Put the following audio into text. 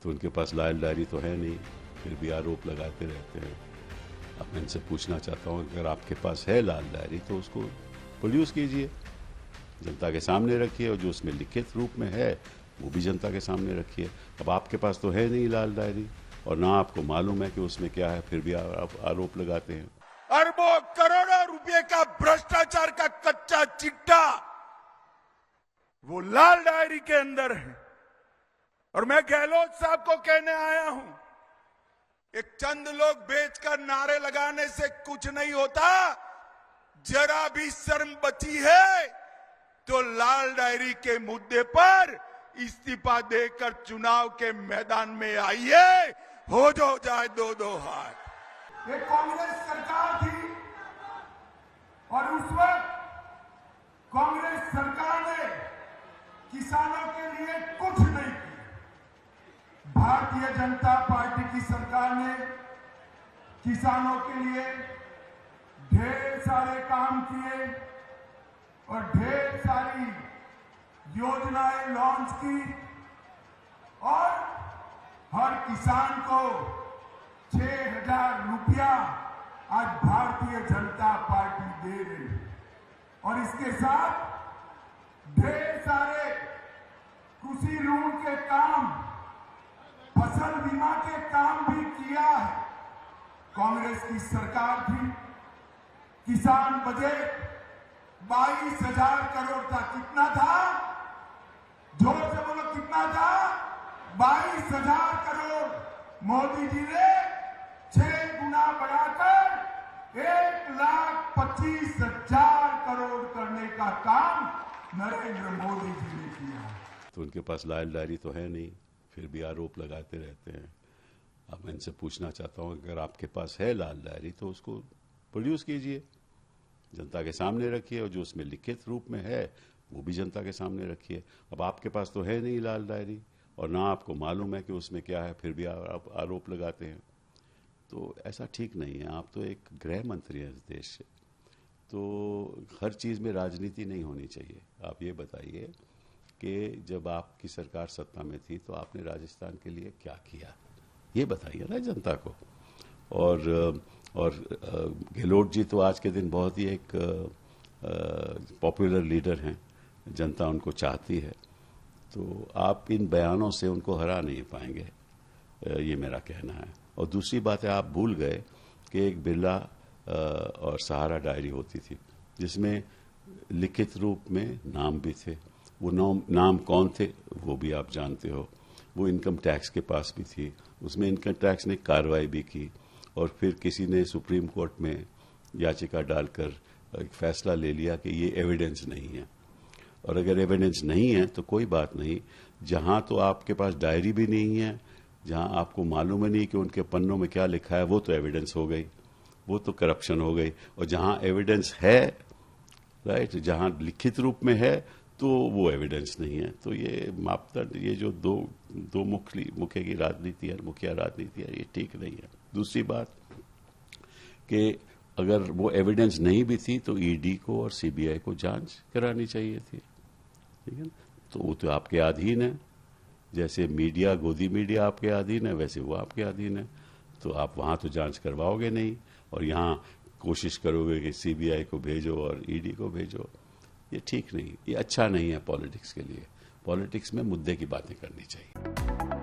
तो उनके पास लाल डायरी तो है नहीं, फिर भी आरोप लगाते रहते हैं। अब मैं इनसे पूछना चाहता हूँ, अगर आपके पास है लाल डायरी तो उसको प्रोड्यूस कीजिए, जनता के सामने रखिए, और जो उसमें लिखित रूप में है वो भी जनता के सामने रखिए। अब आपके पास तो है नहीं लाल डायरी, और ना आपको मालूम है कि उसमें क्या है, फिर भी आप आरोप लगाते हैं। अरबों करोड़ों रुपए का भ्रष्टाचार का कच्चा चिट्ठा वो लाल डायरी के अंदर है। और मैं गहलोत साहब को कहने आया हूं, एक चंद लोग बेचकर नारे लगाने से कुछ नहीं होता। जरा भी शर्म बची है तो लाल डायरी के मुद्दे पर इस्तीफा देकर चुनाव के मैदान में आइए, हो जाए दो हाथ। एक कांग्रेस सरकार थी और उस वक्त कांग्रेस सरकार ने किसानों के लिए कुछ नहीं किया। भारतीय जनता पार्टी की सरकार ने किसानों के लिए ढेर सारे काम किए और ढेर सारी योजनाएं लॉन्च की, और हर किसान को 6,000 रुपया आज भारतीय जनता पार्टी दे रही है। और इसके साथ ढेर सारे कृषि ऋण के काम, फसल बीमा के काम भी किया है। कांग्रेस की सरकार थी, किसान बजट 22,000 करोड़ था। कितना था? जोर से बोलो, कितना था? 22,000 करोड़। मोदी जी ने 6 गुना बढ़ाकर 1,25,000 करोड़ करने का काम नरेंद्र मोदी जी ने किया। तो उनके पास लाल डायरी तो है नहीं, फिर भी आरोप लगाते रहते हैं। अब मैं इनसे पूछना चाहता हूँ, अगर आपके पास है लाल डायरी तो उसको प्रोड्यूस कीजिए, जनता के सामने रखिए, और जो उसमें लिखित रूप में है वो भी जनता के सामने रखिए। अब आपके पास तो है नहीं लाल डायरी, और ना आपको मालूम है कि उसमें क्या है, फिर भी आप आरोप लगाते हैं। तो ऐसा ठीक नहीं है। आप तो एक गृह मंत्री हैं इस देश से, तो हर चीज़ में राजनीति नहीं होनी चाहिए। आप ये बताइए कि जब आपकी सरकार सत्ता में थी तो आपने राजस्थान के लिए क्या किया, ये बताइए ना जनता को। और गहलोत जी तो आज के दिन बहुत ही एक पॉपुलर लीडर हैं, जनता उनको चाहती है, तो आप इन बयानों से उनको हरा नहीं पाएंगे, ये मेरा कहना है। और दूसरी बात है, आप भूल गए कि एक बिरला और सहारा डायरी होती थी जिसमें लिखित रूप में नाम भी थे। वो नाम कौन थे वो भी आप जानते हो। वो इनकम टैक्स के पास भी थी, उसमें इनकम टैक्स ने कार्रवाई भी की, और फिर किसी ने सुप्रीम कोर्ट में याचिका डालकर एक फैसला ले लिया कि ये एविडेंस नहीं है। और अगर एविडेंस नहीं है तो कोई बात नहीं, जहां तो आपके पास डायरी भी नहीं है, जहां आपको मालूम है नहीं कि उनके पन्नों में क्या लिखा है, वो तो एविडेंस हो गई, वो तो करप्शन हो गई। और जहां एविडेंस है, राइट, जहां लिखित रूप में है, तो वो एविडेंस नहीं है। तो ये मापदंड, ये जो दो मुखिया की राजनीति है, मुखिया राजनीति है, ये ठीक नहीं है। दूसरी बात कि अगर वो एविडेंस नहीं भी थी तो ईडी को और सीबीआई को जांच करानी चाहिए थी, ठीक है ना। तो वो तो आपके अधीन है, जैसे मीडिया, गोदी मीडिया आपके अधीन है, वैसे वो आपके अधीन है। तो आप वहां तो जांच करवाओगे नहीं, और यहाँ कोशिश करोगे कि सीबीआई को भेजो और ईडी को भेजो। ये ठीक नहीं, ये अच्छा नहीं है पॉलिटिक्स के लिए। पॉलिटिक्स में मुद्दे की बातें करनी चाहिए।